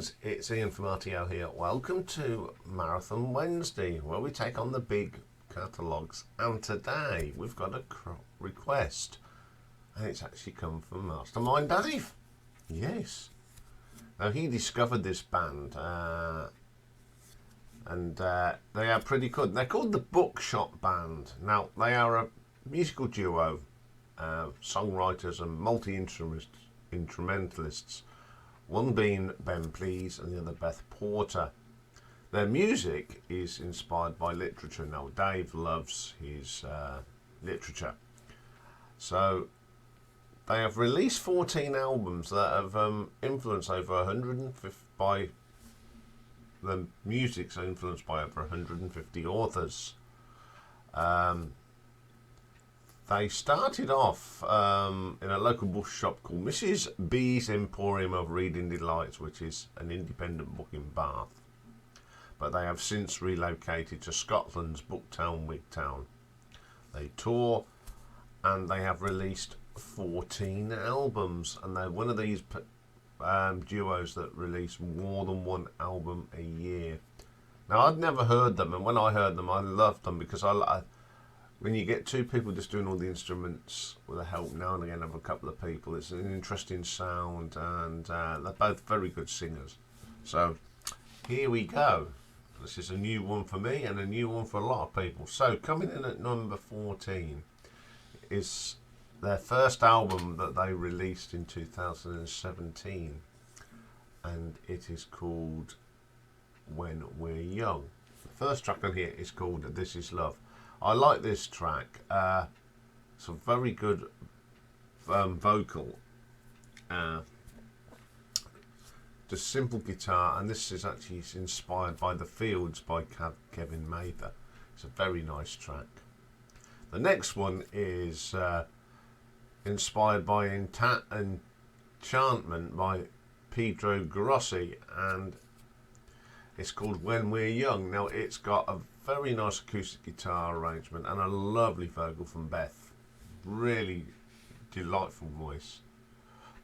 friends, it's Iain from RTO here. Welcome to Marathon Wednesday, where we take on the big catalogues. And today we've got a request, and it's actually come from Mastermind Dave. Yes. Now he discovered this band, and they are pretty good. They're called the Bookshop Band. Now they are a musical duo, songwriters and multi-instrumentalists. One being Ben Please and the other Beth Porter. Their music is inspired by literature. Now Dave loves his literature. So they have released 14 albums that have influenced over 150 by the music's influenced by over 150 authors. They started off in a local bookshop called Mrs. B's Emporium of Reading Delights, which is an independent book in Bath. But they have since relocated to Scotland's Booktown, Wigtown. They tour and they have released 14 albums, and they're one of these duos that release more than one album a year. Now I'd never heard them, and when I heard them I loved them because when you get two people just doing all the instruments with the help now and again of a couple of people, it's an interesting sound, and they're both very good singers. So here we go. This is a new one for me and a new one for a lot of people. So coming in at number 14 is their first album that they released in 2017, and it is called When We're Young. The first track on here is called This Is Love. I like this track. It's a very good vocal. Just simple guitar, and this is actually inspired by The Fields by Kevin Mather. It's a very nice track. The next one is inspired by Enchantment by Pedro Grossi, and it's called When We're Young. Now it's got a very nice acoustic guitar arrangement and a lovely vocal from Beth. Really delightful voice.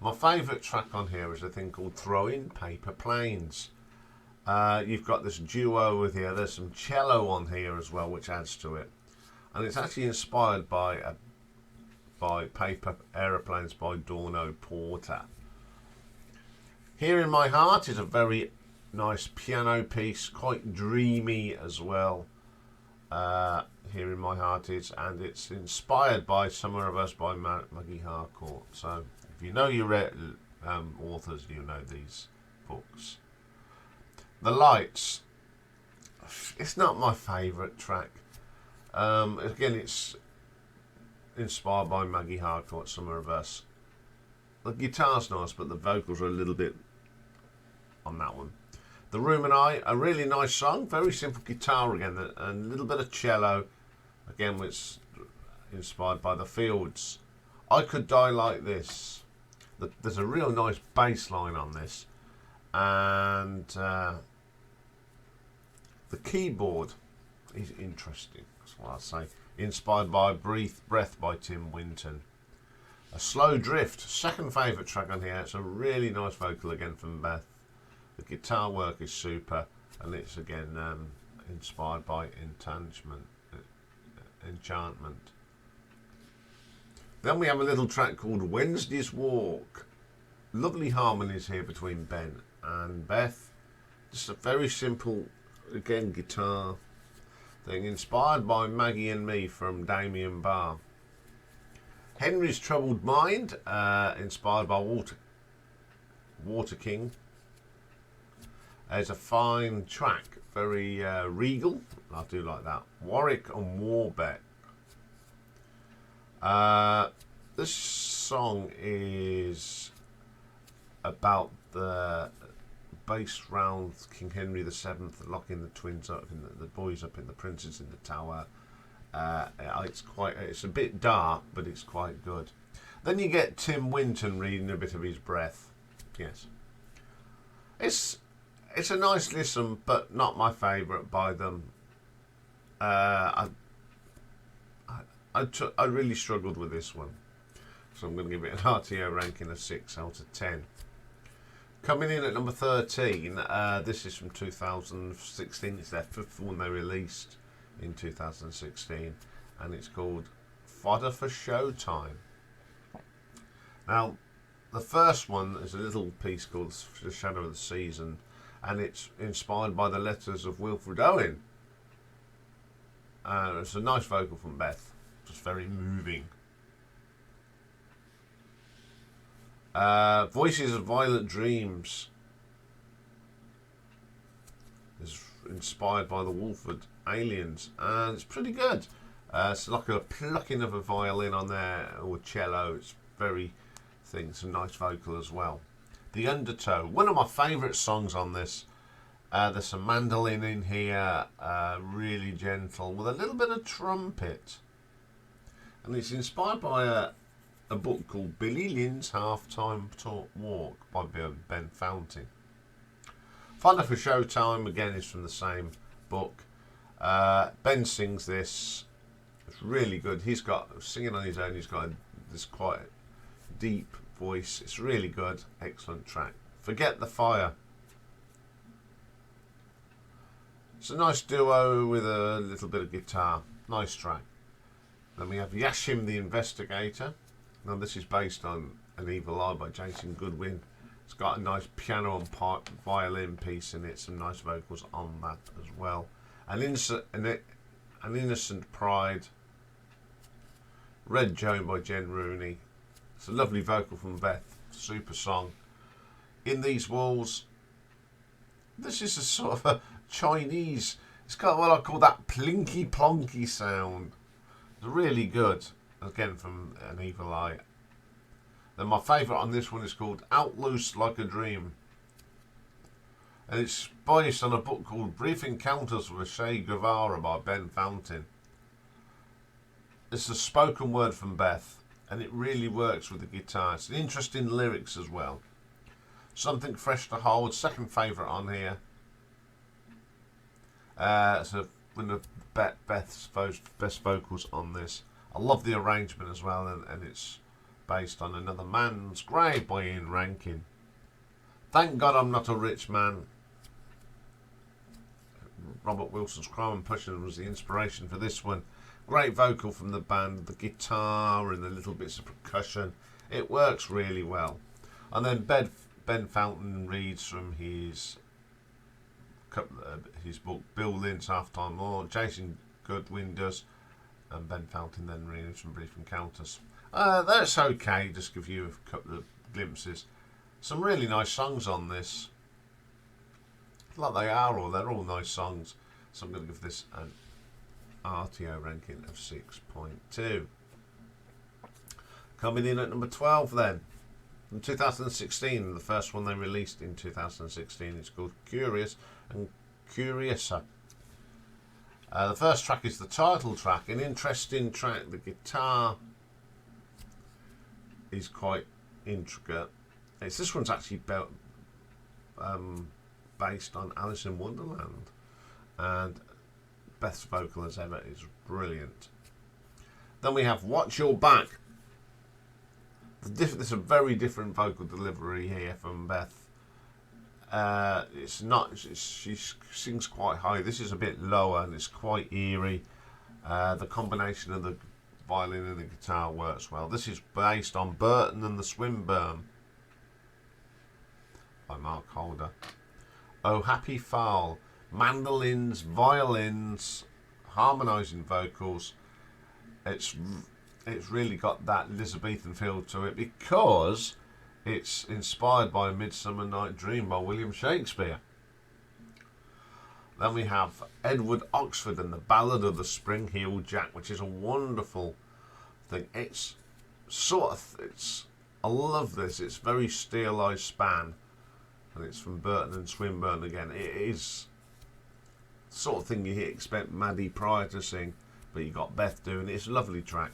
My favourite track on here is a thing called Throwing Paper Planes. You've got this duo with here. There's some cello on here as well, which adds to it. And it's actually inspired by Paper Aeroplanes by Dorno Porter. Here in My Heart is a very nice piano piece, quite dreamy as well. Here in My Heart is, and it's inspired by Summer of Us by Maggie Harcourt. So if you know your authors, you know these books. The Lights, it's not my favourite track. Again, it's inspired by Maggie Harcourt, Summer of Us. The guitar's nice, but the vocals are a little bit on that one. The Room and I, a really nice song, very simple guitar again, and a little bit of cello, again, which inspired by The Fields. I Could Die Like This. There's a real nice bass line on this, and the keyboard is interesting, that's what I say. Inspired by Breath by Tim Winton. A Slow Drift, second favourite track on here. It's a really nice vocal again from Beth. The guitar work is super, and it's again inspired by Enchantment. Then we have a little track called Wednesday's Walk. Lovely harmonies here between Ben and Beth. Just a very simple, again, guitar thing, inspired by Maggie and Me from Damien Barr. Henry's Troubled Mind, inspired by Water King. It's a fine track, very regal. I do like that. Warwick and Warbeck. This song is about the base round King Henry VII locking the twins up, the boys up in the princes in the tower. It's a bit dark, but it's quite good. Then you get Tim Winton reading a bit of his breath. Yes, it's a nice listen, but not my favourite by them. I really struggled with this one, so I'm going to give it an RTO ranking of 6 out of 10. Coming in at number 13, this is from 2016. It's their fifth one they released in 2016, and it's called Fodder For Showtime. Now, the first one is a little piece called The Shadow of the Season, and it's inspired by the letters of Wilfred Owen. It's a nice vocal from Beth, just very moving. Voices of Violet Dreams is inspired by the Wolford Aliens, and it's pretty good. It's like a plucking of a violin on there, or cello. It's very thing. It's a nice vocal as well. The Undertow, one of my favourite songs on this. There's some mandolin in here, really gentle, with a little bit of trumpet, and it's inspired by a book called Billy Lynn's Halftime Walk by Ben Fountain. Fodder For Showtime again is from the same book. Ben sings this. It's really good. He's got singing on his own. He's got this quite deep voice. It's really good. Excellent track. Forget the Fire. It's a nice duo with a little bit of guitar. Nice track. Then we have Yashim the Investigator. Now this is based on An Evil Eye by Jason Goodwin. It's got a nice piano and violin piece in it. Some nice vocals on that as well. An Innocent Pride. Red Joan by Jen Rooney. It's a lovely vocal from Beth. Super song. In These Walls. This is a sort of a Chinese. It's got what I call that plinky plonky sound. It's really good. Again from An Evil Eye. Then my favourite on this one is called Out Loose Like a Dream. And it's based on a book called Brief Encounters with Che Guevara by Ben Fountain. It's a spoken word from Beth, and it really works with the guitar. It's interesting lyrics as well. Something Fresh to Hold, second favourite on here. So one of Beth's best vocals on this. I love the arrangement as well, and it's based on Another Man's Grave by Ian Rankin. Thank God I'm Not a Rich Man. Robert Wilson's Crime and Passion was the inspiration for this one. Great vocal from the band, the guitar and the little bits of percussion. It works really well. And then Ben Fountain reads from his book Bill Lynn's Halftime Walk. Jason Goodwin does, and Ben Fountain then reads from Brief Encounters. That's okay, just give you a couple of glimpses. Some really nice songs on this. Like they are, or they're all nice songs. So I'm going to give this an RTO ranking of 6.2. Coming in at number 12 then. In 2016, the first one they released in 2016, it's called Curious and Curiouser. The first track is the title track, an interesting track. The guitar is quite intricate. This one's actually based on Alice in Wonderland, and Beth's vocal as ever is brilliant. Then we have Watch Your Back. There's a very different vocal delivery here from Beth. She sings quite high. This is a bit lower and it's quite eerie. The combination of the violin and the guitar works well. This is based on Burton and the Swinburne by Mark Holder. Oh Happy Fowl. Mandolins, violins, harmonising vocals. It's really got that Elizabethan feel to it because it's inspired by A Midsummer Night Dream by William Shakespeare. Then we have Edward Oxford and the Ballad of the Spring-Heeled Jack, which is a wonderful thing. I love this. It's very stylized span, and it's from Burton and Swinburne again. It is the sort of thing you expect Maddie Pryor to sing, but you got Beth doing it. It's a lovely track.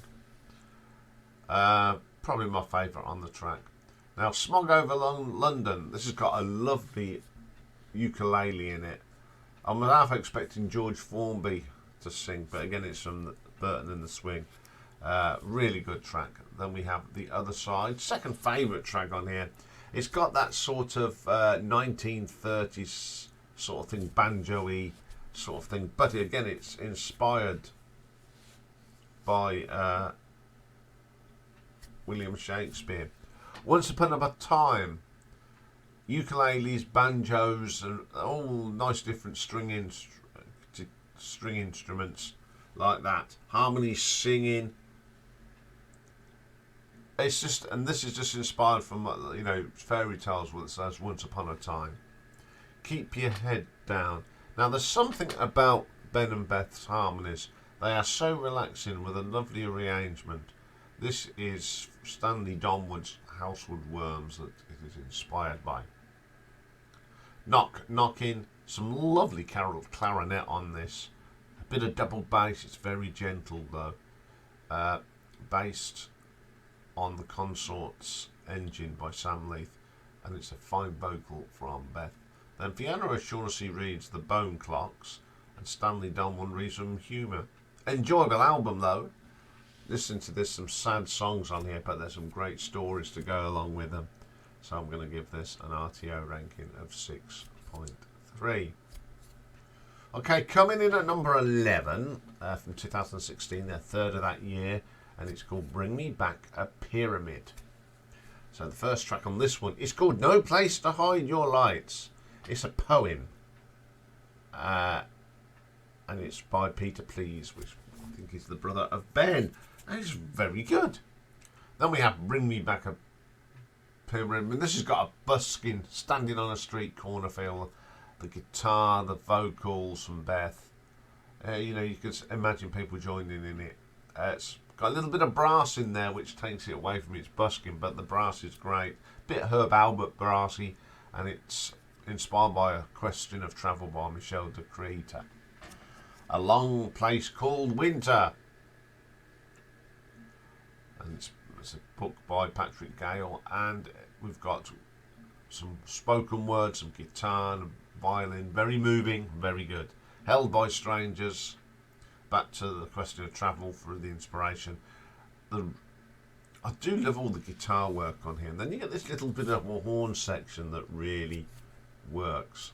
Probably my favourite on the track. Now, Smog Over London. This has got a lovely ukulele in it. I'm half expecting George Formby to sing, but again, it's from Burton and the Swing. Really good track. Then we have The Other Side. Second favourite track on here. It's got that sort of 1930s sort of thing, banjo-y sort of thing, but again, it's inspired by William Shakespeare. Once upon a time, ukuleles, banjos, and all nice different string instruments like that. Harmony, singing. It's just, and this is just inspired from, you know, fairy tales where it says once upon a time. Keep your head down. Now, there's something about Ben and Beth's harmonies. They are so relaxing with a lovely arrangement. This is Stanley Donwood's Housewood Worms that it is inspired by. Knocking, some lovely clarinet on this. A bit of double bass, it's very gentle though. Based on the Consort's Engine by Sam Leith, and it's a fine vocal from Beth. Then Fiona O'Shaughnessy reads The Bone Clocks, and Stanley Donwood reads some humour. Enjoyable album though. Listen to this, some sad songs on here, but there's some great stories to go along with them. So I'm going to give this an RTO ranking of 6.3. Okay, coming in at number 11 from 2016, their third of that year, and it's called Bring Me Back a Pyramid. So the first track on this one is called No Place to Hide Your Lights. It's a poem, and it's by Peter Please, which I think is the brother of Ben, and it's very good. Then we have Bring Me Back a Pyramid, and this has got a buskin standing on a street corner feel, the guitar, the vocals from Beth. You know, you could imagine people joining in it. It's got a little bit of brass in there, which takes it away from its busking, but the brass is great. Bit Herb Albert brassy, and it's inspired by A Question of Travel by Michel de Creta. A Long Place Called Winter, and it's a book by Patrick Gale, and we've got some spoken words, some guitar and violin, very moving, very good. Held by Strangers, back to The Question of Travel for the inspiration. I do love all the guitar work on here, and then you get this little bit of a horn section that really works.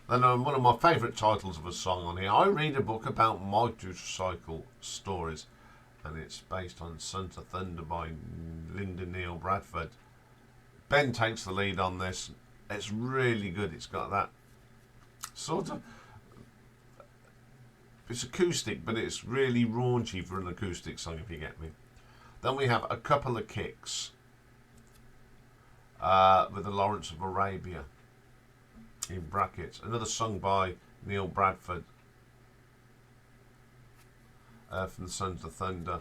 Then one of my favourite titles of a song on here, I read a book about motorcycle stories, and it's based on Sons of Thunder by Linda Neil Bradford. Ben takes the lead on this. It's really good. It's got that sort of, it's acoustic, but it's really raunchy for an acoustic song, if you get me. Then we have A Couple of Kicks with the Lawrence of Arabia in brackets, another song by Neil Bradford from the Sons of Thunder,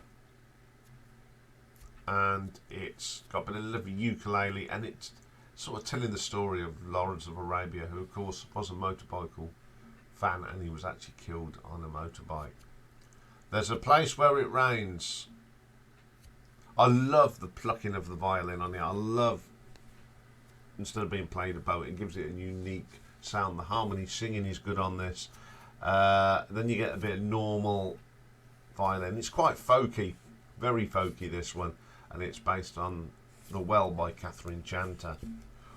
and it's got a bit of lovely ukulele, and it's sort of telling the story of Lawrence of Arabia, who of course was a motorcycle fan, and he was actually killed on a motorbike. There's a Place Where It Rains. I love the plucking of the violin on it. I love, instead of being played a bow, it gives it a unique sound. The harmony singing is good on this. Then you get a bit of normal violin. It's quite folky, very folky, this one, and it's based on The Well by Catherine Chanter.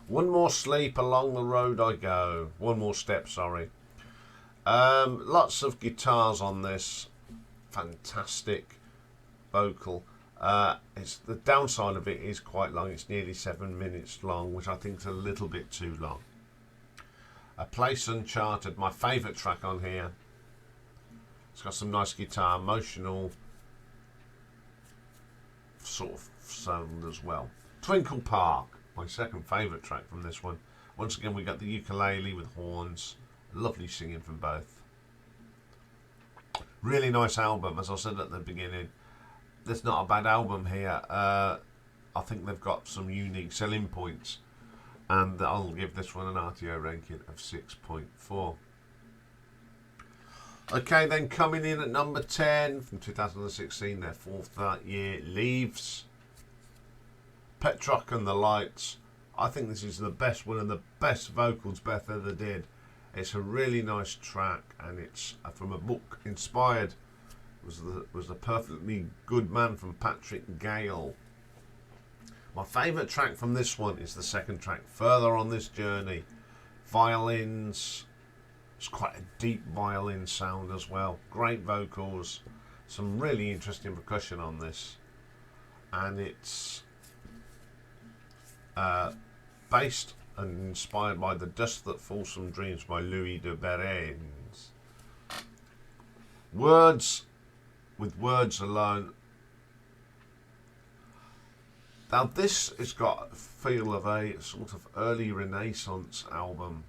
One More Sleep, Along the Road I Go. One More Step, sorry. Lots of guitars on this. Fantastic vocal. It's the downside of it is quite long. It's nearly 7 minutes long, which I think is a little bit too long. A Place Uncharted, my favourite track on here. It's got some nice guitar, emotional sort of sound as well. Twinkle Park, my second favourite track from this one. Once again, we got the ukulele with horns. Lovely singing from both. Really nice album, as I said at the beginning. There's not a bad album here. I think they've got some unique selling points, and I'll give this one an RTO ranking of 6.4. Okay, then coming in at number 10 from 2016, their fourth that year, Leaves. Petrock and the Lights. I think this is the best, one of the best vocals Beth ever did. It's a really nice track, and it's from a book inspired. Was the Perfectly Good Man from Patrick Gale. My favourite track from this one is the second track, Further on This Journey. Violins, it's quite a deep violin sound as well. Great vocals, some really interesting percussion on this. And it's based and inspired by The Dust That Falls from Dreams by Louis de Behrens. Words, with words alone. Now this has got a feel of a sort of early Renaissance album.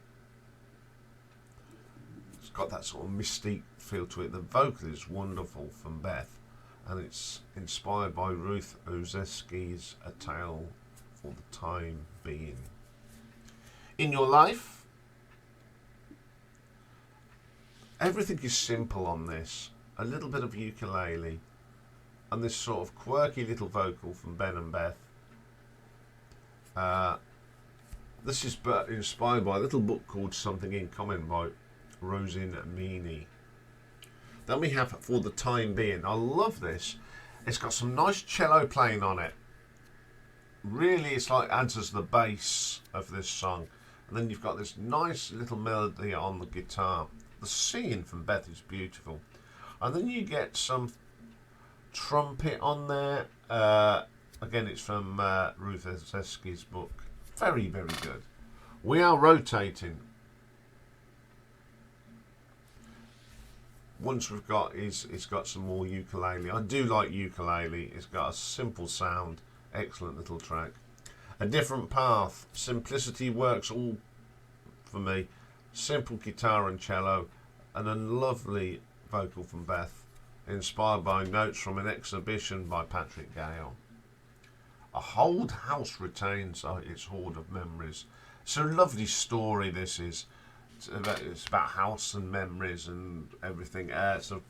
It's got that sort of mystique feel to it. The vocal is wonderful from Beth, and it's inspired by Ruth Ozeski's A Tale for the Time Being. In Your Life, everything is simple on this. A little bit of ukulele and this sort of quirky little vocal from Ben and Beth. This is inspired by a little book called Something in Common by Rosin Meany. Then we have For the Time Being. I love this. It's got some nice cello playing on it. Really, it's like adds as the bass of this song. And then you've got this nice little melody on the guitar. The singing from Beth is beautiful. And then you get some trumpet on there. Again, it's from Ruth Ozeski's book. Very, very good. We Are Rotating. Once we've got it's got some more ukulele. I do like ukulele. It's got a simple sound. Excellent little track. A Different Path. Simplicity works all for me. Simple guitar and cello, and a lovely vocal from Beth, inspired by notes from an exhibition by Patrick Gale. A Whole House Retains its hoard of memories. It's a lovely story, this is. It's about house and memories and everything. So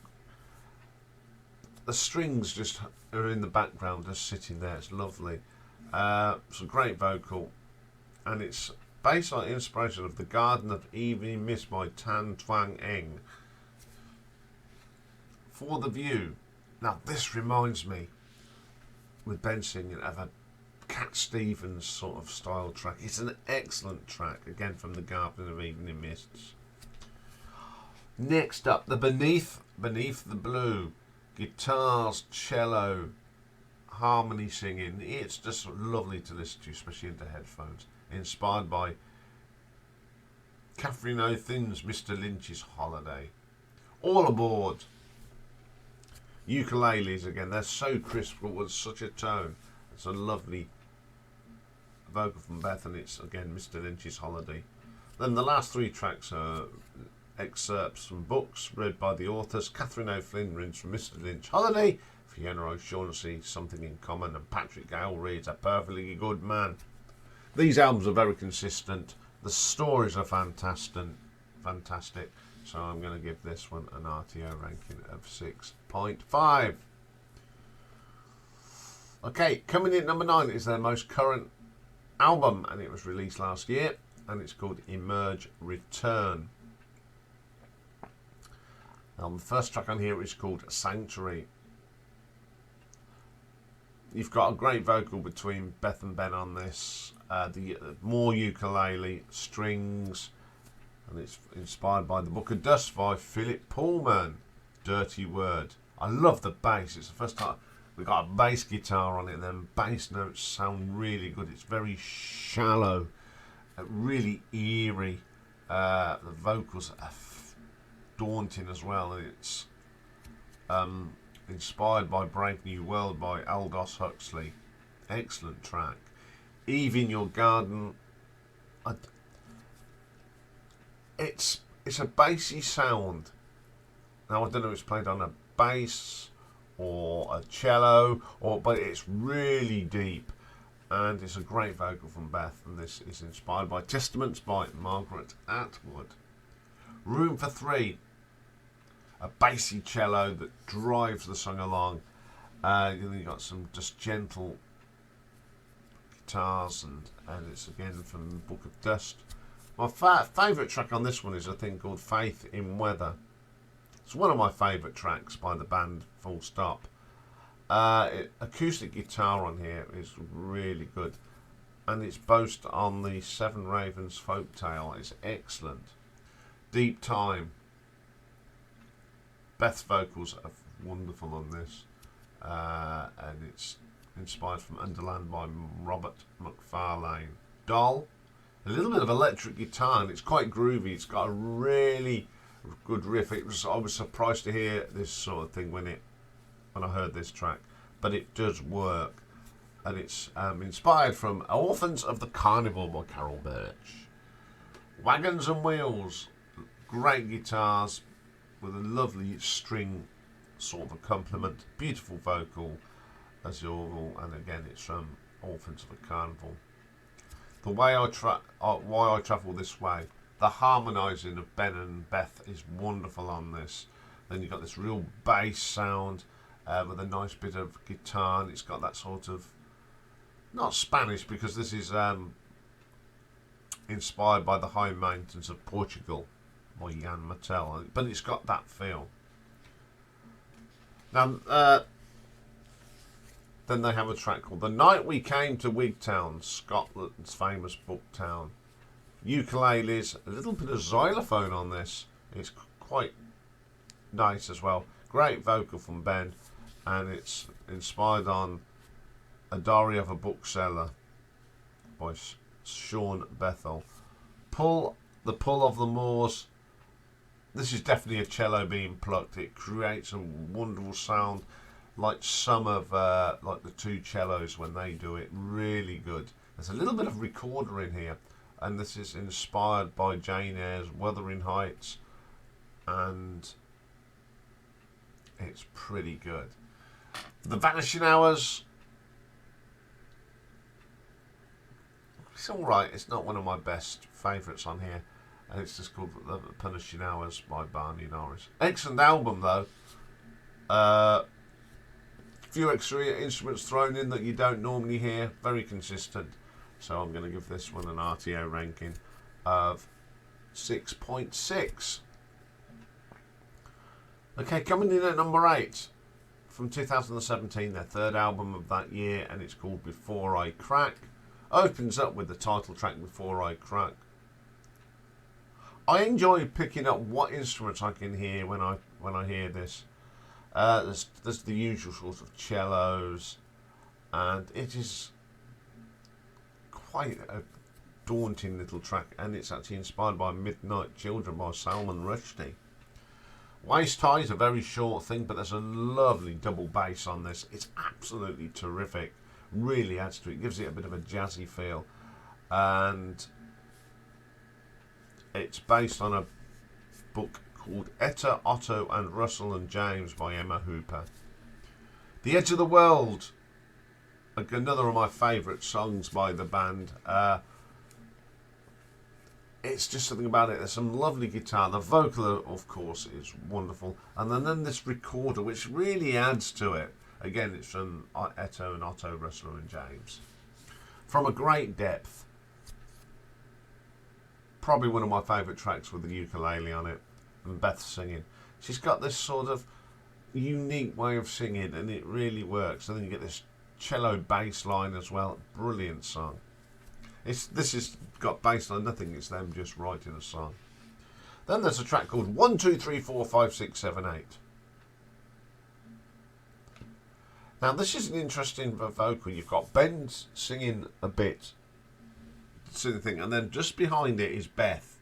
the strings just are in the background, just sitting there. It's lovely. It's a great vocal, and it's based on inspiration of The Garden of Evening Mist by Tan Twang Eng. For the View. Now this reminds me, with Ben singing, of a Cat Stevens sort of style track. It's an excellent track, again from The Garden of Evening Mists. Next up, the Beneath the Blue. Guitars, cello, harmony singing. It's just lovely to listen to, especially into headphones. Inspired by Catherine O'Thin's Mr. Lynch's Holiday. All Aboard. Ukuleles again, they're so crisp with such a tone. It's a lovely vocal from Beth, and it's again Mr. Lynch's Holiday. Then the last three tracks are excerpts from books read by the authors. Catherine O'Flynn reads from Mr. Lynch Holiday, Fiona O'Shaughnessy Something in Common, and Patrick Gale reads A Perfectly Good Man. These albums are very consistent. The stories are fantastic. So I'm going to give this one an RTO ranking of 6.5. Okay, coming in at number 9 is their most current album, and it was released last year, and it's called Emerge Return. Now, the first track on here is called Sanctuary. You've got a great vocal between Beth and Ben on this. More ukulele, strings, and it's inspired by The Book of Dust by Philip Pullman. Dirty Word. I love the bass. It's the first time we've got a bass guitar on it, and then bass notes sound really good. It's very shallow, really eerie. The vocals are daunting as well. It's inspired by Brave New World by Aldous Huxley. Excellent track. Eve in Your Garden. It's a bassy sound. Now I don't know if it's played on a bass or a cello, but it's really deep, and it's a great vocal from Beth, and this is inspired by Testaments by Margaret Atwood. Room for Three. A bassy cello that drives the song along. You've got some just gentle guitars, and it's again from the Book of Dust. My favourite track on this one is a thing called Faith in Weather. It's one of my favourite tracks by the band, full stop. Acoustic guitar on here is really good, and it's based on the Seven Ravens folktale. It's excellent. Deep Time. Beth's vocals are wonderful on this, and it's inspired from Underland by Robert McFarlane. Doll, a little bit of electric guitar, and it's quite groovy. It's got a really good riff. I was surprised to hear this sort of thing when I heard this track, but it does work, and it's inspired from Orphans of the Carnival by Carol Birch. Wagons and Wheels, great guitars with a lovely string sort of accompaniment, beautiful vocal as usual, and again it's from Orphans of the Carnival. The Way I Why I Travel This Way, the harmonising of Ben and Beth is wonderful on this. Then you've got this real bass sound with a nice bit of guitar, and it's got that sort of, not Spanish because this is inspired by the high mountains of Portugal by Iain Mattel, but it's got that feel. Now, then they have a track called The Night We Came to Wigtown, Scotland's famous book town. Ukuleles, a little bit of xylophone on this. It's quite nice as well. Great vocal from Ben, and it's inspired on A Diary of a Bookseller by Sean Bethel. The Pull of the Moors. This is definitely a cello being plucked. It creates a wonderful sound, like some of like the two cellos when they do it. Really good. There's a little bit of recorder in here, and this is inspired by Jane Eyre's Wuthering Heights, and it's pretty good. The Vanishing Hours. It's alright. It's not one of my best favourites on here. And it's just called The Punishing Hours by Barney Norris. Excellent album though. Few extra instruments thrown in that you don't normally hear. Very consistent. So I'm going to give this one an RTO ranking of 6.6. Okay, coming in at number 8 from 2017, their third album of that year, and it's called Before I Crack. Opens up with the title track Before I Crack. I enjoy picking up what instruments I can hear when I hear this. There's the usual sort of cellos, and it is quite a daunting little track, and it's actually inspired by Midnight Children by Salman Rushdie. Waist High is a very short thing, but there's a lovely double bass on this. It's absolutely terrific. Really adds to it. Gives it a bit of a jazzy feel, and it's based on a book called Etta, Otto and Russell and James by Emma Hooper. The Edge of the World, another of my favourite songs by the band. It's just something about it. There's some lovely guitar. The vocal, of course, is wonderful. And then this recorder, which really adds to it. Again, it's from Etta and Otto, Russell and James. From a great depth. Probably one of my favourite tracks with the ukulele on it, and Beth singing. She's got this sort of unique way of singing, and it really works. And then you get this cello bass line as well. Brilliant song. This has got bass line, nothing. It's them just writing a song. Then there's a track called 1, 2, 3, 4, 5, 6, 7, 8. Now this is an interesting vocal. You've got Ben singing a bit, thing, and then just behind it is Beth.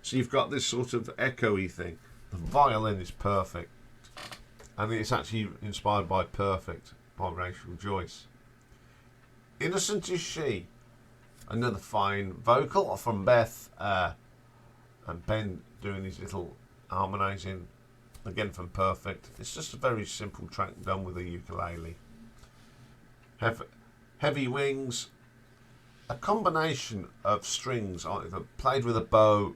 So you've got this sort of echoey thing. The violin is perfect, and it's actually inspired by Perfect by Rachel Joyce. Innocent Is She, another fine vocal from Beth, and Ben doing his little harmonising, again from Perfect. It's just a very simple track done with a ukulele. Heavy Wings, a combination of strings either played with a bow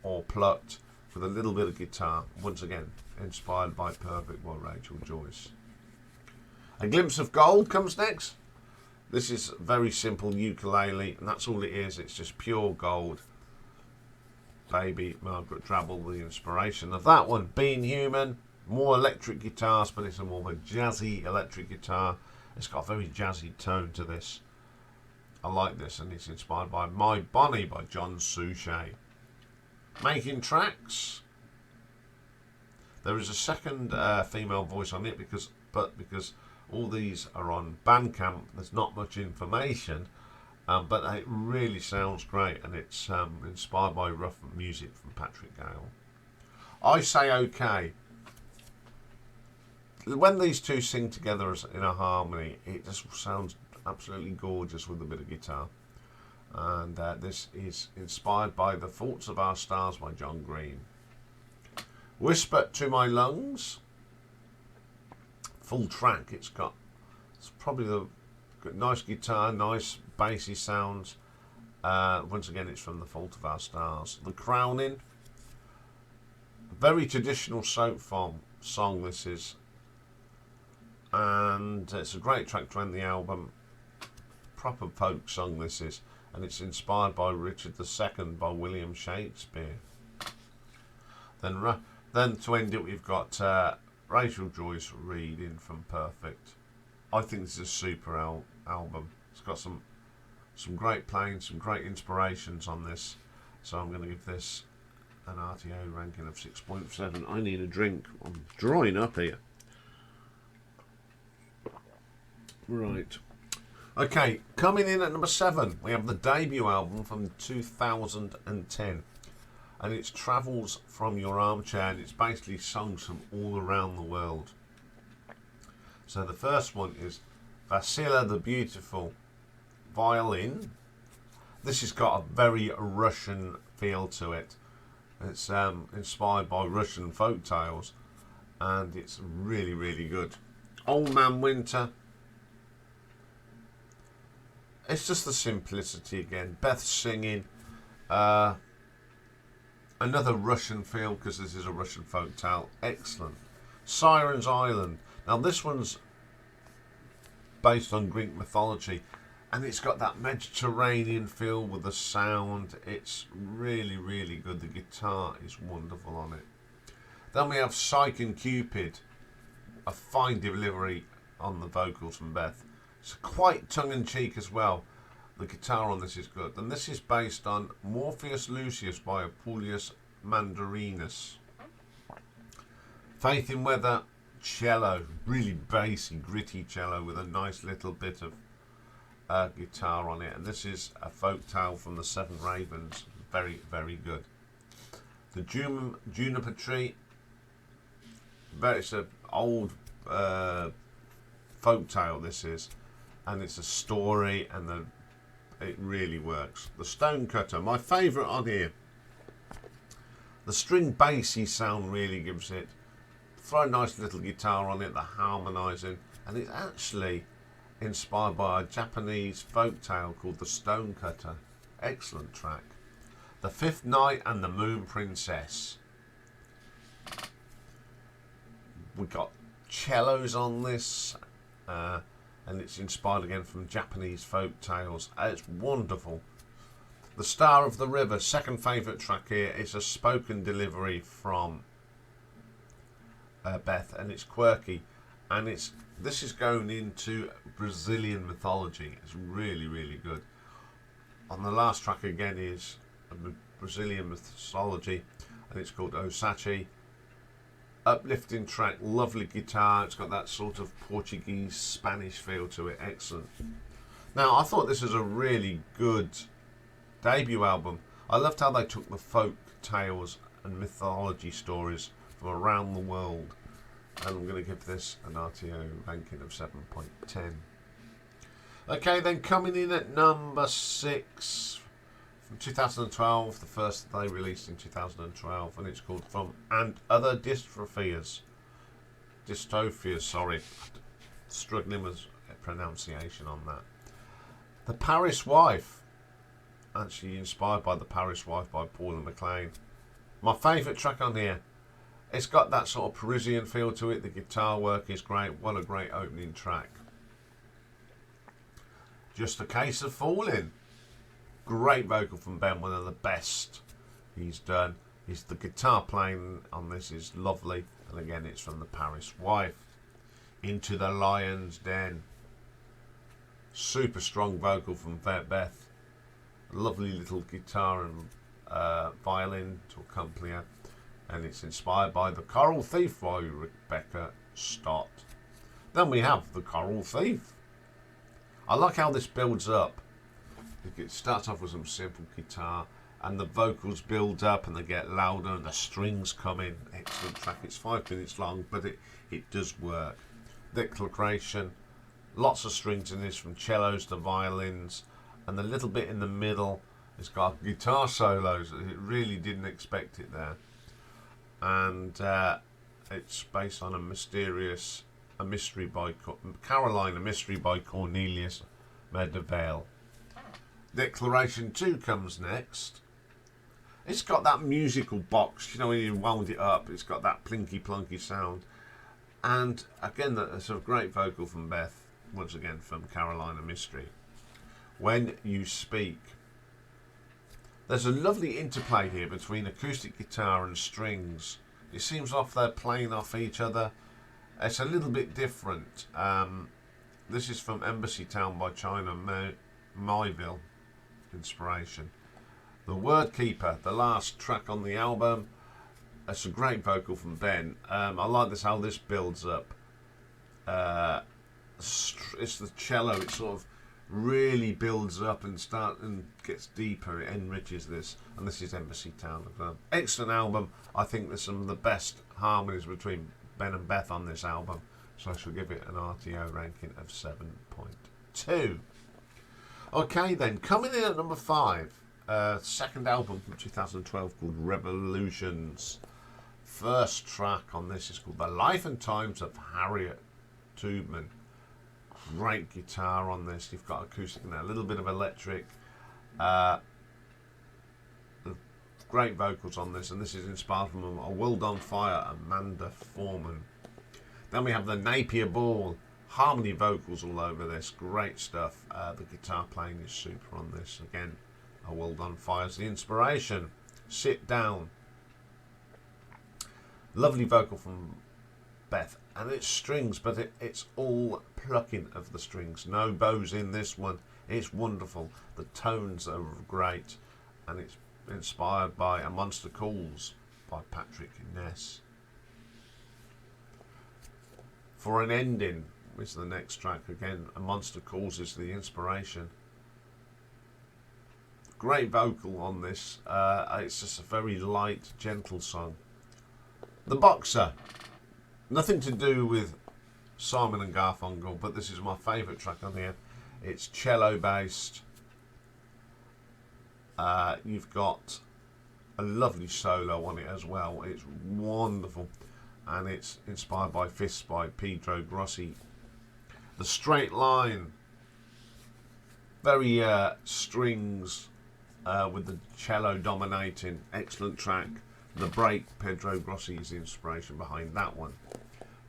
or plucked with a little bit of guitar. Once again, inspired by Perfect by Rachel Joyce. A Glimpse of Gold comes next. This is very simple ukulele, and that's all it is. It's just pure gold. Baby Margaret Drabble, the inspiration of that one. Being Human, More electric guitars, but it's a more of a jazzy electric guitar. It's got a very jazzy tone to this. I like this, and it's inspired by My Bonnie by John Suchet. Making tracks. There is a second female voice on it because all these are on Bandcamp. There's not much information, but it really sounds great, and it's inspired by rough music from Patrick Gale. I Say OK. When these two sing together in a harmony, it just sounds absolutely gorgeous with a bit of guitar. And this is inspired by The Faults of Our Stars by John Green. Whisper to My Lungs. Full track. It's probably the nice guitar, nice bassy sounds. Once again, it's from The Fault of Our Stars. The Crowning. Very traditional soap song this is. And it's a great track to end the album. Proper folk song this is, and it's inspired by Richard II by William Shakespeare. Then to end it, we've got Rachel Joyce reading from Perfect. I think this is a super album. It's got some great playing, some great inspirations on this. So I'm going to give this an RTO ranking of 6.7. I need a drink. I'm drying up here. Right. Okay, coming in at number 7, we have the debut album from 2010. And it's Travels from Your Armchair, and it's basically songs from all around the world. So the first one is Vasila the Beautiful, violin. This has got a very Russian feel to it. It's inspired by Russian folk tales, and it's really, really good. Old Man Winter. It's just the simplicity again. Beth singing. Another Russian feel, because this is a Russian folk tale. Excellent. Siren's Island. Now this one's based on Greek mythology, and it's got that Mediterranean feel with the sound. It's really, really good. The guitar is wonderful on it. Then we have Psyche and Cupid. A fine delivery on the vocals from Beth. It's quite tongue-in-cheek as well. The guitar on this is good. And this is based on Morpheus Lucius by Apuleius Mandarinus. Faith in Weather, cello. Really bassy, gritty cello with a nice little bit of guitar on it. And this is a folk tale from the Seven Ravens. Very, very good. The Juniper Tree. It's an old folk tale, this is. And it's a story, and it really works. The Stonecutter, my favourite on here. The string bassy sound really gives it. Throw a nice little guitar on it, the harmonising, and it's actually inspired by a Japanese folk tale called The Stonecutter. Excellent track. The Fifth Night and the Moon Princess. We got cellos on this. And it's inspired again from Japanese folk tales. It's wonderful. The Star of the River, second favourite track here. It's a spoken delivery from Beth, and it's quirky. And this is going into Brazilian mythology. It's really, really good. On the last track again is Brazilian mythology, and it's called Osachi. Uplifting track, lovely guitar. It's got that sort of Portuguese, Spanish feel to it. Excellent. Now, I thought this was a really good debut album. I loved how they took the folk tales and mythology stories from around the world. And I'm going to give this an RTO ranking of 7.10. Okay, then coming in at number 6 from 2012, the first they released in 2012, and it's called From and Other Dystopias. Sorry, struggling with pronunciation on that. The Paris Wife, actually inspired by The Paris Wife by Paula McLean. My favourite track on here. It's got that sort of Parisian feel to it. The guitar work is great. What a great opening track. Just a Case of Falling. Great vocal from Ben, one of the best he's done. The guitar playing on this is lovely, and again it's from the Paris Wife. Into the Lion's Den. Super strong vocal from Beth. Lovely little guitar and violin to accompany her, and it's inspired by The Coral Thief by Rebecca Stott. Then we have The Coral Thief. I like how this builds up. It starts off with some simple guitar, and the vocals build up and they get louder and the strings come in. Excellent track. It's 5 minutes long, but it does work. Declaration, lots of strings in this, from cellos to violins, and the little bit in the middle, it's got guitar solos. It really didn't expect it there, and it's based on a mystery by Caroline, a mystery by Cornelius Medevale. Declaration 2 comes next. It's got that musical box, you know, when you wound it up, it's got that plinky plonky sound. And again, that's a great vocal from Beth, once again from Carolina Mystery. When You Speak. There's a lovely interplay here between acoustic guitar and strings. It seems off they're playing off each other. It's a little bit different. This is from Embassy Town by China Myville. Inspiration. The Word Keeper, the last track on the album. It's a great vocal from Ben. I like this, how this builds up. It's the cello. It sort of really builds up and gets deeper. It enriches this, and this is Embassy Town as well. Excellent album. I think there's some of the best harmonies between Ben and Beth on this album, so I shall give it an RTO ranking of 7.2. Okay then, coming in at number 5, second album from 2012 called Revolutions. First track on this is called The Life and Times of Harriet Tubman. Great guitar on this. You've got acoustic in there, a little bit of electric. Great vocals on this, and this is inspired from A World on Fire, Amanda Foreman. Then we have the Napier Ball. Harmony vocals all over this. Great stuff. The guitar playing is super on this. Again, A World on Fire is the inspiration. Sit Down. Lovely vocal from Beth, and it's strings, but it's all plucking of the strings. No bows in this one. It's wonderful. The tones are great, and it's inspired by A Monster Calls by Patrick Ness. For an Ending is the next track. Again, A Monster Calls is the inspiration. Great vocal on this. It's just a very light, gentle song. The Boxer. Nothing to do with Simon and Garfunkel, but this is my favourite track on here. It's cello based. You've got a lovely solo on it as well. It's wonderful, and it's inspired by Fists by Pedro Grossi. The Straight Line. Very strings with the cello dominating. Excellent track. The Break, Pedro Grossi is the inspiration behind that one.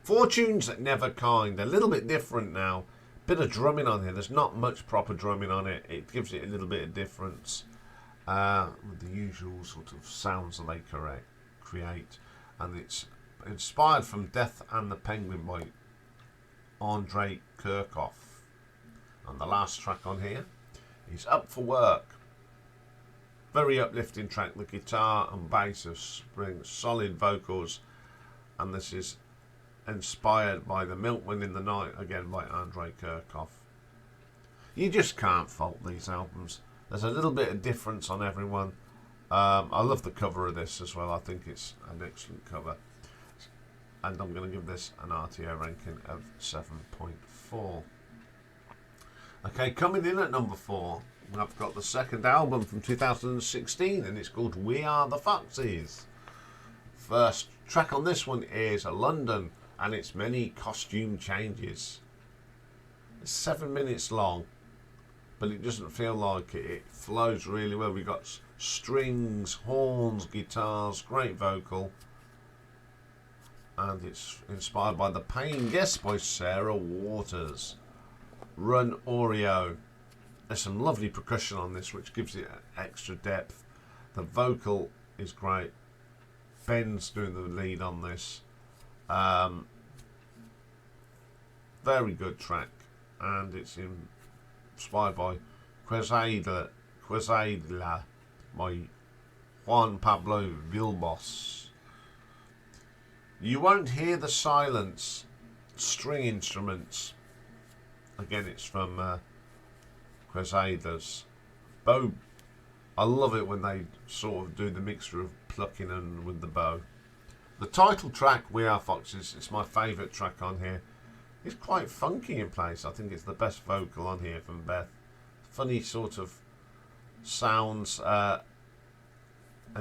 Fortunes Never Kind, a little bit different now. Bit of drumming on here. There's not much proper drumming on it. It gives it a little bit of difference with the usual sort of sounds that they create. And it's inspired from Death and the Penguin by Andrei Kirchhoff. And the last track on here is Up for Work. Very uplifting track. The guitar and bass of spring, solid vocals, and this is inspired by The Milkman in the Night, again by Andrei Kirchhoff. You just can't fault these albums. There's a little bit of difference on everyone. I love the cover of this as well. I think it's an excellent cover, and I'm going to give this an RTO ranking of 7.4. Okay, coming in at number 4, I've got the second album from 2016, and it's called We Are the Foxes. First track on this one is London, and its many costume changes. It's 7 minutes long, but it doesn't feel like it. It flows really well. We've got strings, horns, guitars, great vocal, and it's inspired by The Paying Guest by Sarah Waters. Run Oreo. There's some lovely percussion on this, which gives it extra depth. The vocal is great. Ben's doing the lead on this. Very good track, and it's inspired by Quesadilla by Juan Pablo Vilmos. You won't hear the silence. String instruments. Again, it's from Quesadas. Bow. I love it when they sort of do the mixture of plucking and with the bow. The title track, We Are Foxes, it's my favourite track on here. It's quite funky in place. I think it's the best vocal on here from Beth. Funny sort of sounds, and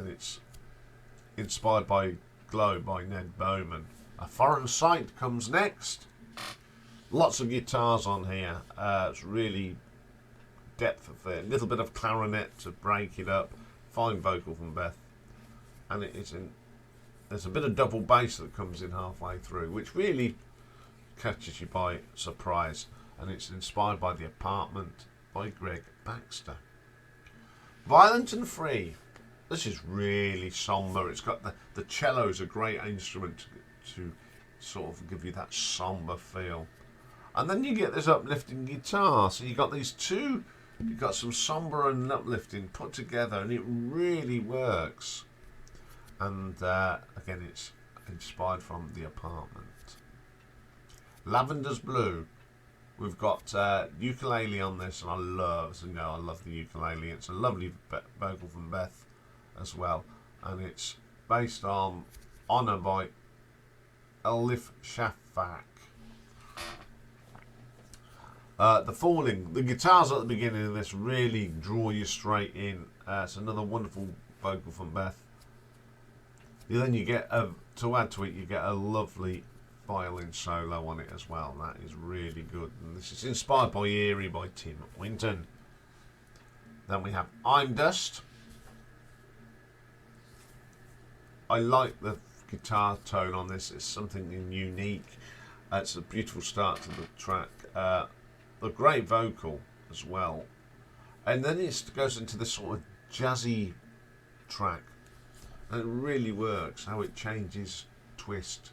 it's inspired by Glow by Ned Bowman. A Foreign Sight comes next. Lots of guitars on here. It's really depth of it. A little bit of clarinet to break it up. Fine vocal from Beth. And there's a bit of double bass that comes in halfway through, which really catches you by surprise. And it's inspired by The Apartment by Greg Baxter. Violent and Free. This is really somber. It's got the cello's a great instrument to sort of give you that somber feel. And then you get this uplifting guitar. So you got these two, you've got some somber and uplifting put together, and it really works. And again, it's inspired from The Apartment. Lavender's Blue. We've got ukulele on this, and I love the ukulele. It's a lovely vocal from Beth as well, and it's based on Honor by Elif Shafak. The Falling. The guitars at the beginning of this really draw you straight in. It's another wonderful vocal from Beth. Then you get to add to it, you get a lovely violin solo on it as well. That is really good. And this is inspired by Eerie by Tim Winton. Then we have I'm Dust. I like the guitar tone on this. It's something unique. It's a beautiful start to the track. A great vocal as well. And then it goes into this sort of jazzy track. And it really works, how it changes twist.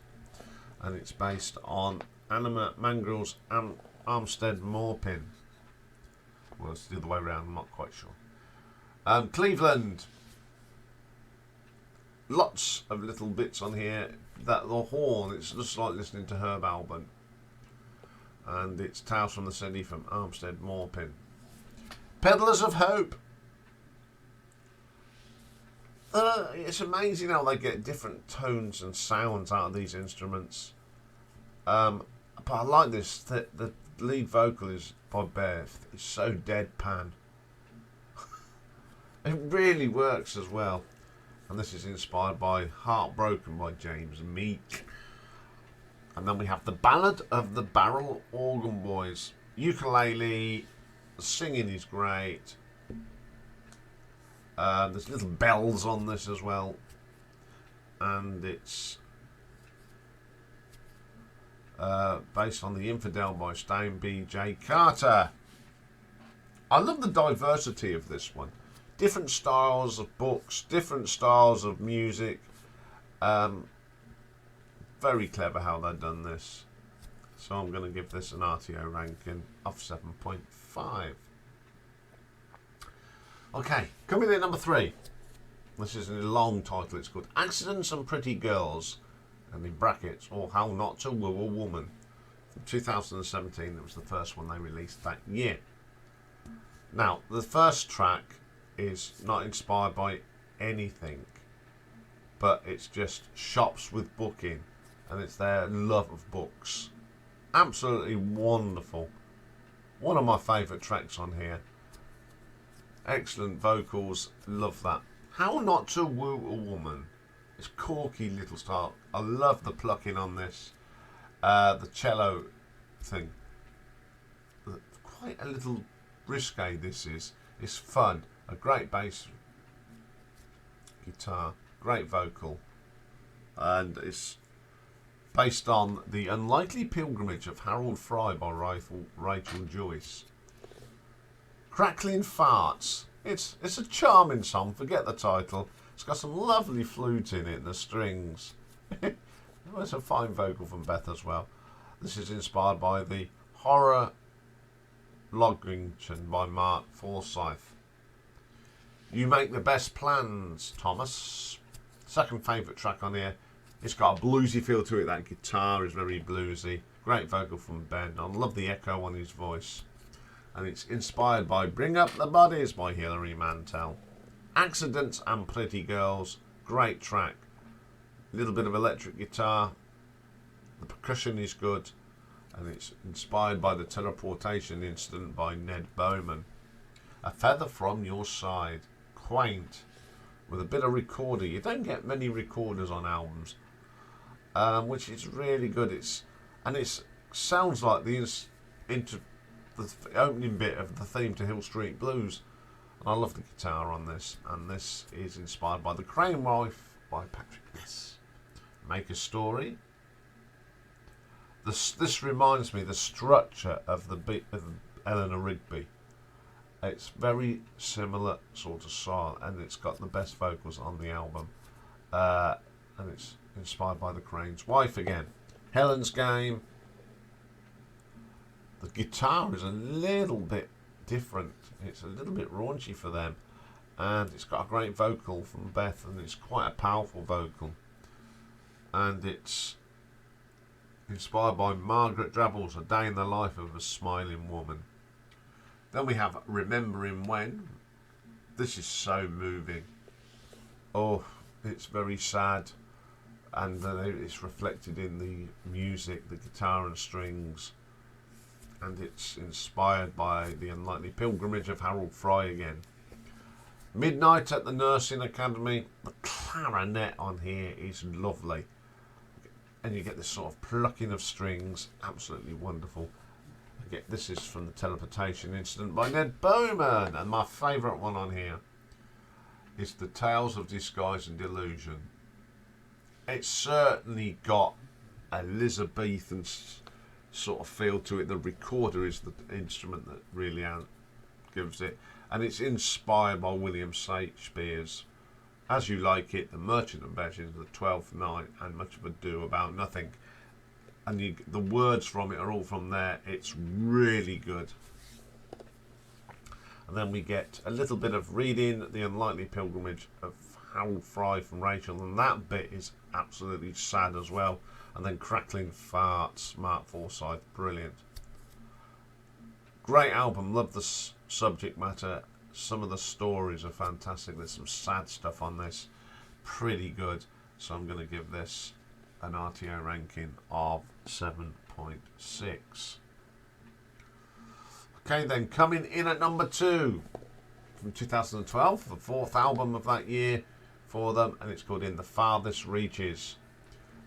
And it's based on Anima Mangrel's Armstead Morpin. Well, it's the other way around, I'm not quite sure. Cleveland. Lots of little bits on here. The horn, it's just like listening to Herb Alban. And it's Tales from the City from Armstead Morpin. Peddlers of Hope. It's amazing how they get different tones and sounds out of these instruments. But I like this. The lead vocal is by Beth. It's so deadpan. It really works as well. And this is inspired by Heartbroken by James Meek. And then we have the Ballad of the Barrel Organ Boys. Ukulele. The singing is great. There's little bells on this as well. And it's based on The Infidel by Stain B.J. Carter. I love the diversity of this one. Different styles of books, different styles of music. Very clever how they've done this. So I'm going to give this an RTO ranking of 7.5. Okay, coming in at number 3. This is a long title. It's called Accidents and Pretty Girls, and in brackets, or How Not to Woo a Woman. From 2017, it was the first one they released that year. Now, the first track is not inspired by anything, but it's just shops with booking, and it's their love of books. Absolutely wonderful. One of my favourite tracks on here. Excellent vocals, love that. How Not to Woo a Woman. It's corky little style. I love the plucking on this. The cello thing. Quite a little risque this is. It's fun. A great bass guitar. Great vocal. And it's based on The Unlikely Pilgrimage of Harold Fry by Rachel Joyce. Crackling Farts. It's a charming song, forget the title. It's got some lovely flute in it, the strings. It's a fine vocal from Beth as well. This is inspired by the Horror Loggington by Mark Forsyth. You Make the Best Plans, Thomas. Second favourite track on here. It's got a bluesy feel to it. That guitar is very bluesy. Great vocal from Ben. I love the echo on his voice. And it's inspired by Bring Up the Bodies by Hilary Mantel. Accidents and Pretty Girls. Great track. A little bit of electric guitar. The percussion is good. And it's inspired by the teleportation incident by Ned Bowman. A Feather From Your Side. Quaint. With a bit of recorder. You don't get many recorders on albums. Which is really good. It sounds like the opening bit of the theme to Hill Street Blues. And I love the guitar on this. And this is inspired by The Crane Wife by Patrick Ness. Make a Story. This reminds me the structure of the beat of Eleanor Rigby. It's very similar sort of style, and it's got the best vocals on the album. And it's inspired by The Crane's Wife again. Helen's Game. The guitar is a little bit different. It's a little bit raunchy for them. And it's got a great vocal from Beth, and it's quite a powerful vocal. And it's inspired by Margaret Drabble's A Day in the Life of a Smiling Woman. Then we have Remembering When. This is so moving. Oh, it's very sad. And it's reflected in the music, the guitar and strings. And it's inspired by The Unlikely Pilgrimage of Harold Fry again. Midnight at the Nursing Academy. The clarinet on here is lovely. And you get this sort of plucking of strings. Absolutely wonderful. This is from the Teleportation Incident by Ned Bowman. And my favourite one on here is The Tales of Disguise and Delusion. It's certainly got a Elizabethan sort of feel to it. The recorder is the instrument that really gives it. And it's inspired by William Shakespeare's As You Like It, The Merchant of Venice, The Twelfth Night, and Much of Ado About Nothing. And the words from it are all from there. It's really good. And then we get a little bit of reading The Unlikely Pilgrimage of Harold Fry from Rachel. And that bit is absolutely sad as well. And then Crackling Farts, Mark Forsyth. Brilliant. Great album. Love the subject matter. Some of the stories are fantastic. There's some sad stuff on this. Pretty good. So I'm going to give this an RTO ranking of 7.6. Okay, then coming in at number 2 from 2012, the 4th album of that year for them, and it's called In the Farthest Reaches.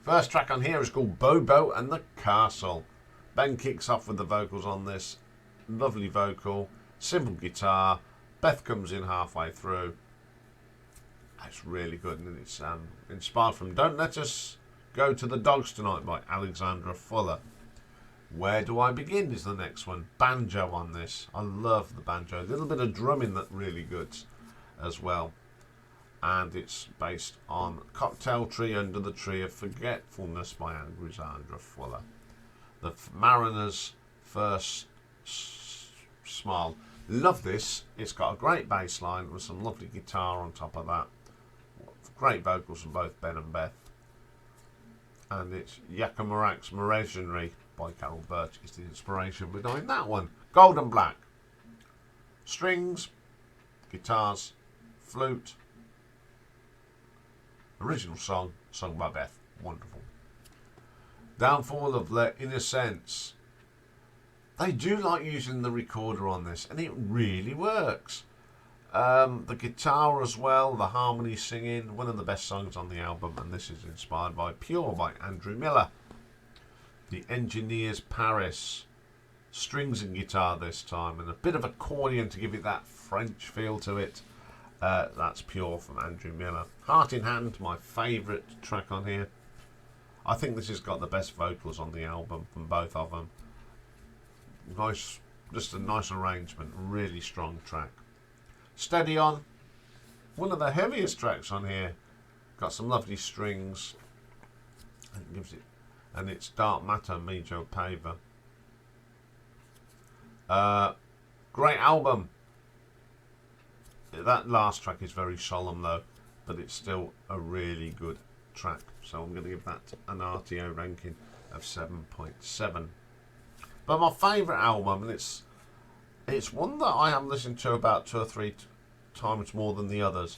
First track on here is called Bobo and the Castle. Ben kicks off with the vocals on this. Lovely vocal, simple guitar. Beth comes in halfway through. It's really good, and it's inspired from Don't Let Us Go to the Dogs Tonight by Alexandra Fuller. Where Do I Begin is the next one. Banjo on this. I love the banjo. A little bit of drumming that really good as well. And it's based on Cocktail Tree Under the Tree of Forgetfulness by Alexandra Fuller. The Mariner's First Smile. Love this. It's got a great bass line with some lovely guitar on top of that. Great vocals from both Ben and Beth. And it's Yakamurak's Menagerie by Carol Birch is the inspiration behind that one. Gold and Black. Strings, guitars, flute. Original song, sung by Beth. Wonderful. Downfall of the Innocence. They do like using the recorder on this, and it really works. The guitar as well, the harmony singing, one of the best songs on the album, and this is inspired by Pure by Andrew Miller. The Engineers Paris, strings and guitar this time, and a bit of accordion to give it that French feel to it. That's Pure from Andrew Miller. Heart in Hand, my favourite track on here. I think this has got the best vocals on the album from both of them. Nice, just a nice arrangement, really strong track. Steady On, one of the heaviest tracks on here. Got some lovely strings. And it gives it, and it's Dark Matter, Me Joe Paver. Great album. That last track is very solemn though, but it's still a really good track. So I'm going to give that an RTO ranking of 7.7. But my favourite album, and it's one that I have listened to about 2 or 3 times more than the others,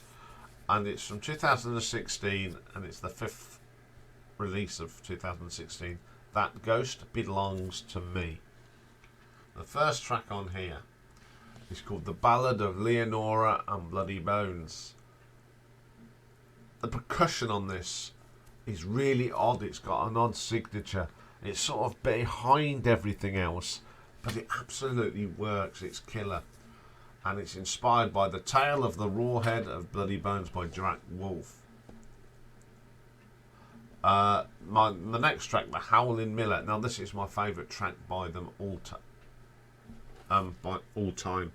and it's from 2016, and it's the 5th release of 2016. That Ghost Belongs to Me. The first track on here is called The Ballad of Leonora and Bloody Bones. The percussion on this is really odd. It's got an odd signature. It's sort of behind everything else, but it absolutely works. It's killer. And it's inspired by The Tale of the Rawhead of Bloody Bones by Jack Wolf. The next track, The Howling Miller. Now this is my favourite track by them all time.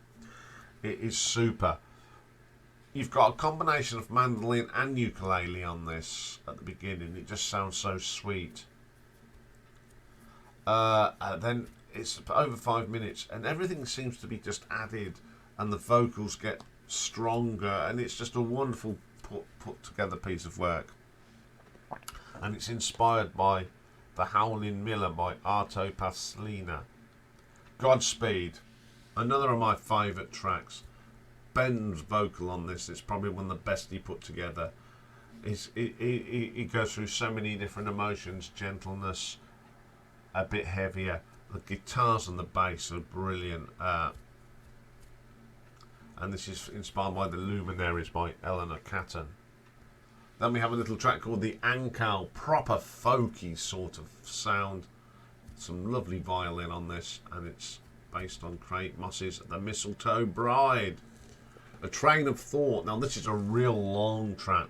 It is super. You've got a combination of mandolin and ukulele on this at the beginning. It just sounds so sweet. Then it's over 5 minutes, and everything seems to be just added, and the vocals get stronger, and it's just a wonderful put together piece of work. And it's inspired by The Howling Miller by Arto Paslina. Godspeed, another of my favourite tracks. Ben's vocal on this is probably one of the best he put together. He goes through so many different emotions, gentleness, a bit heavier. The guitars and the bass are brilliant. And this is inspired by The Luminaries by Eleanor Catton. Then we have a little track called The Ankal, proper folky sort of sound. Some lovely violin on this, and it's based on Craig Moss's The Mistletoe Bride. A Train of Thought. Now this is a real long track,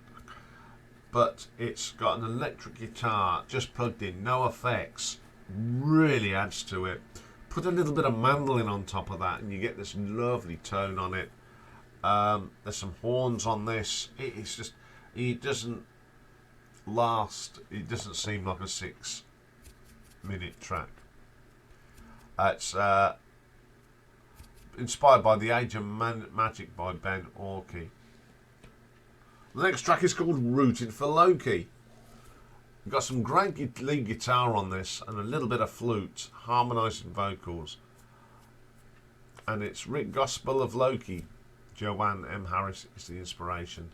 but it's got an electric guitar just plugged in, no effects, really adds to it. Put a little bit of mandolin on top of that and you get this lovely tone on it. There's some horns on this. It's just, it doesn't last, it doesn't seem like a 6-minute track. It's inspired by The Age of Magic by Ben Orkey. The next track is called Rooted for Loki. We've got some great lead guitar on this and a little bit of flute, harmonising vocals. And it's Rick Gospel of Loki. Joanne M. Harris is the inspiration.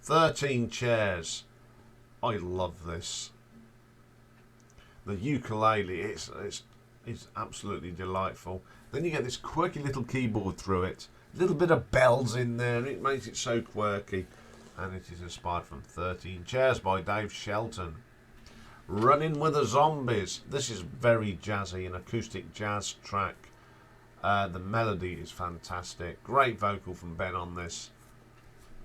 13 Chairs. I love this. The ukulele, it's absolutely delightful. Then you get this quirky little keyboard through it. A little bit of bells in there. It makes it so quirky. And it is inspired from 13 Chairs by Dave Shelton. Running with the Zombies. This is very jazzy, an acoustic jazz track. The melody is fantastic. Great vocal from Ben on this.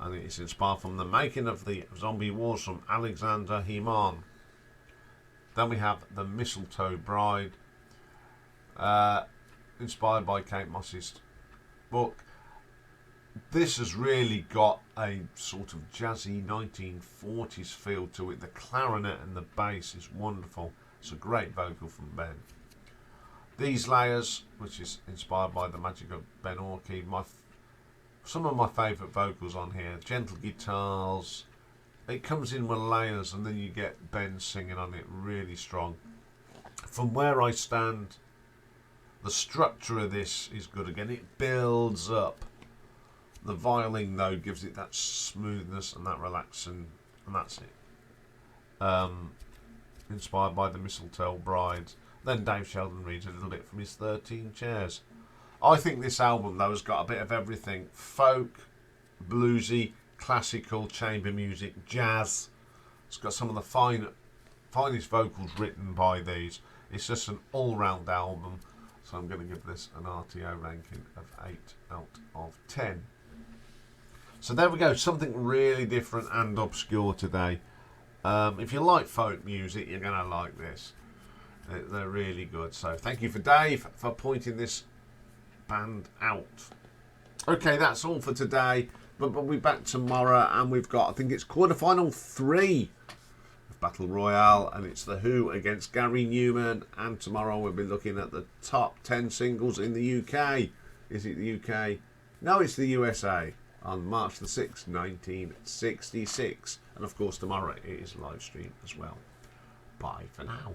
And it is inspired from The Making of the Zombie Wars from Alexander Himon. Then we have The Mistletoe Bride. Inspired by Kate Moss's book. This has really got a sort of jazzy 1940s feel to it. The clarinet and the bass is wonderful. It's a great vocal from Ben. These Layers, which is inspired by The Magic of Ben Orkey. Some of my favourite vocals on here. Gentle guitars. It comes in with layers and then you get Ben singing on it really strong. From Where I Stand, the structure of this is good again. It builds up. The violin though gives it that smoothness and that relaxing, and that's it. Inspired by The Mistletoe Bride. Then Dave Sheldon reads a little bit from his 13 Chairs. I think this album though has got a bit of everything. Folk, bluesy, classical, chamber music, jazz. It's got some of the finest vocals written by these. It's just an all-round album. So I'm going to give this an RTO ranking of 8 out of 10. So there we go, something really different and obscure today. If you like folk music, you're going to like this. They're really good. So thank you for Dave for pointing this band out. Okay, that's all for today. But we'll be back tomorrow, and we've got, I think it's quarterfinal 3 of Battle Royale, and it's The Who against Gary Newman. And tomorrow we'll be looking at the top 10 singles in the UK. Is it the UK? No, it's the USA. On March the 6th, 1966. And of course tomorrow it is live stream as well. Bye for now.